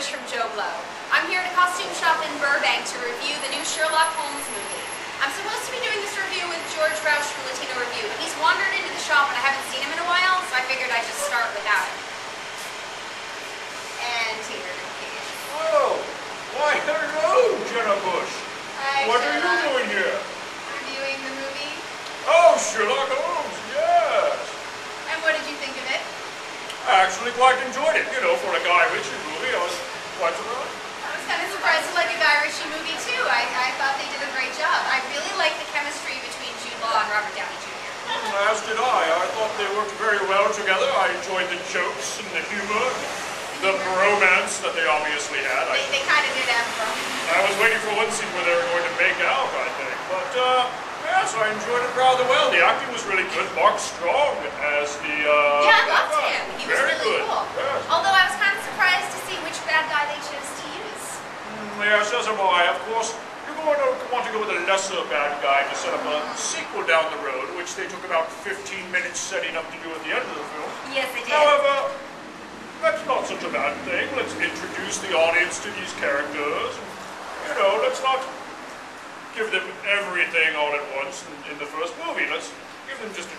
Busch from Joe Blow. I'm here at a costume shop in Burbank to review the new Sherlock Holmes movie. I'm supposed to be doing this review with George Roush from Latino Review, but he's wandered into the shop and I haven't seen him in a while, so I figured I'd just start without him. And here he is. Oh, why hello, Jenna Busch. Hi, what Sherlock. are you doing here? Reviewing the movie. Oh, Sherlock Holmes, yes. And what did you think of it? I actually quite enjoyed it. You know, for a Guy Ritchie movie, I was quite surprised. I was kind of surprised to like a Guy Ritchie movie too. I thought they did a great job. I really liked the chemistry between Jude Law and Robert Downey Jr. As did I. I thought they worked very well together. I enjoyed the jokes and the humor, the bromance that they obviously had. They kind of did have fun. I was waiting for one scene where they were going to make out, I think. But, yes, I enjoyed it rather well. The acting was really good. Mark Strong as the, yeah, I loved him. He was very really good. cool. Yes. Although I was kind of surprised to see which bad guy they chose to use. Yes, as am I. Of course, you're going to want to go with a lesser bad guy to set up a sequel down the road, which they took about 15 minutes setting up to do at the end of the film. Yes, they did. However, that's not such a bad thing. Let's introduce the audience to these characters. You know, let's not give them everything all at once in the first movie. Let's give them just a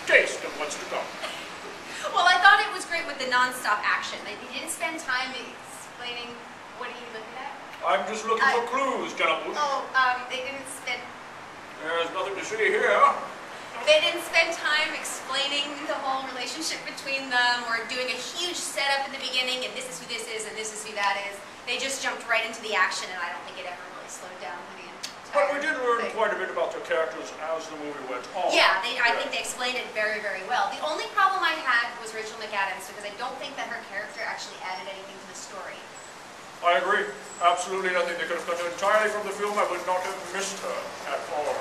taste of what's to come. Well, I thought it was great with the non-stop action. They didn't spend time explaining what are you looking at. I'm just looking for clues, Jenna Busch. Oh, they didn't spend... There's nothing to see here. They didn't spend time explaining the whole relationship between them or doing a huge setup in the beginning and this is who this is and this is who that is. They just jumped right into the action and I don't think it ever really slowed down for the entire But we did learn thing. quite a bit about their characters as the movie went on. Yeah, I think they explained it very, very well. The only problem I had was Rachel McAdams because I don't think that her character actually added anything to the story. I agree. Absolutely nothing. They could have cut her entirely from the film. I would not have missed her at all.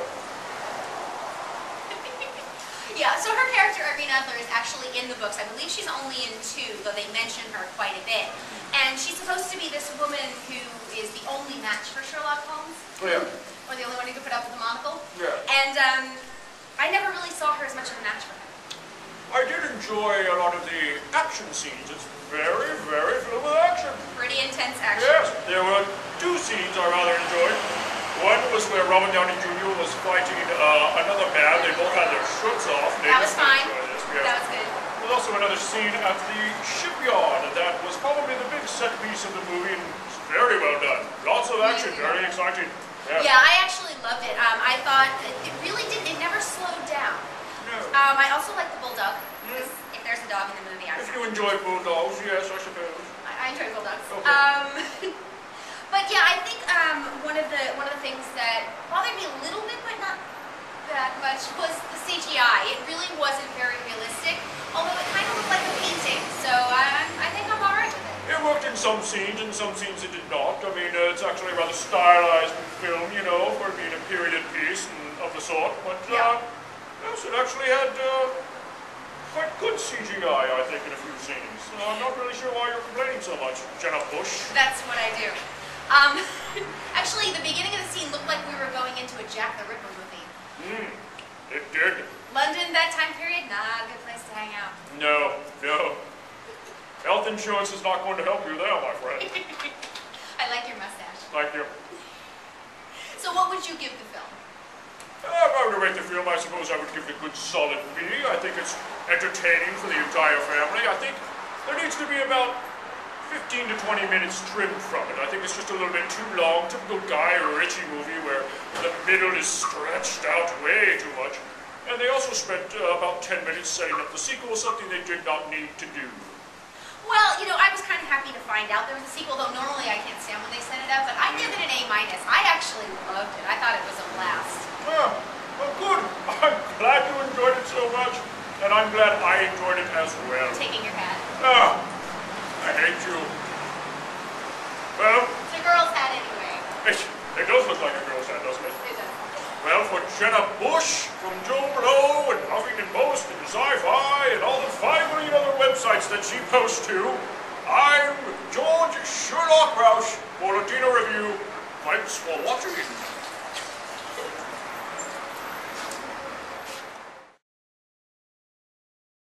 Yeah, so her character, Irene Adler, is actually in the books. I believe she's only in 2, though they mention her quite a bit. And she's supposed to be this woman who is the only match for Sherlock Holmes. Yeah. Or the only one who could put up with the monocle. Yeah. And I never really saw her as much of a match for him. I did enjoy a lot of the action scenes. It's very, very filled with action. Pretty intense action. Yes, there were 2 scenes I rather enjoyed. One was where Robert Downey Jr. was fighting another man. They both had their shirts off. That was fine. Yes. That was good. There was also another scene at the shipyard. That was probably the big set piece of the movie, and it's very well done. Lots of action, very exciting. Yes. Yeah, I actually loved it. I thought it really didn't, it never slowed down. No. I also like the bulldog, because if there's a dog in the movie, I If you enjoy bulldogs, yes, I suppose. I enjoy bulldogs. Okay. But yeah, I think one of the things that bothered me a little bit, but not that much, was the CGI. It really wasn't very realistic, although it kind of looked like a painting. So I think I'm all right with it. It worked in some scenes, in some scenes it did not. I mean, it's actually a rather stylized film, you know, for being a period piece and of the sort. But yes, it actually had quite good CGI, I think, in a few scenes. I'm not really sure why you're complaining so much, Jenna Busch. That's what I do. Actually, the beginning of the scene looked like we were going into a Jack the Ripper movie. It did. London, that time period, not a good place to hang out. No, no. Health insurance is not going to help you there, my friend. I like your mustache. Thank you. So what would you give the film? If I were to rate the film, I suppose I would give it a good solid B. I think it's entertaining for the entire family. I think there needs to be about 15 to 20 minutes trimmed from it. I think it's just a little bit too long. Typical Guy Ritchie movie where the middle is stretched out way too much. And they also spent about 10 minutes setting up the sequel, something they did not need to do. Well, you know, I was kind of happy to find out there was a sequel, though normally I can't stand when they set it up, but I give it an A-. I actually loved it. I thought it was a blast. Yeah, well, good. I'm glad you enjoyed it so much, and I'm glad I enjoyed it as well. Taking your hat. Ah, I hate you. Well, It's a girl's hat anyway. it does look like a girl's hat, doesn't it? It does. Well, for Jenna Busch from Joe Blow and Huffington Post and Sci-Fi and all the 5 million other websites that she posts to, I'm George Sherlock Roush for Latino Review. Thanks for watching.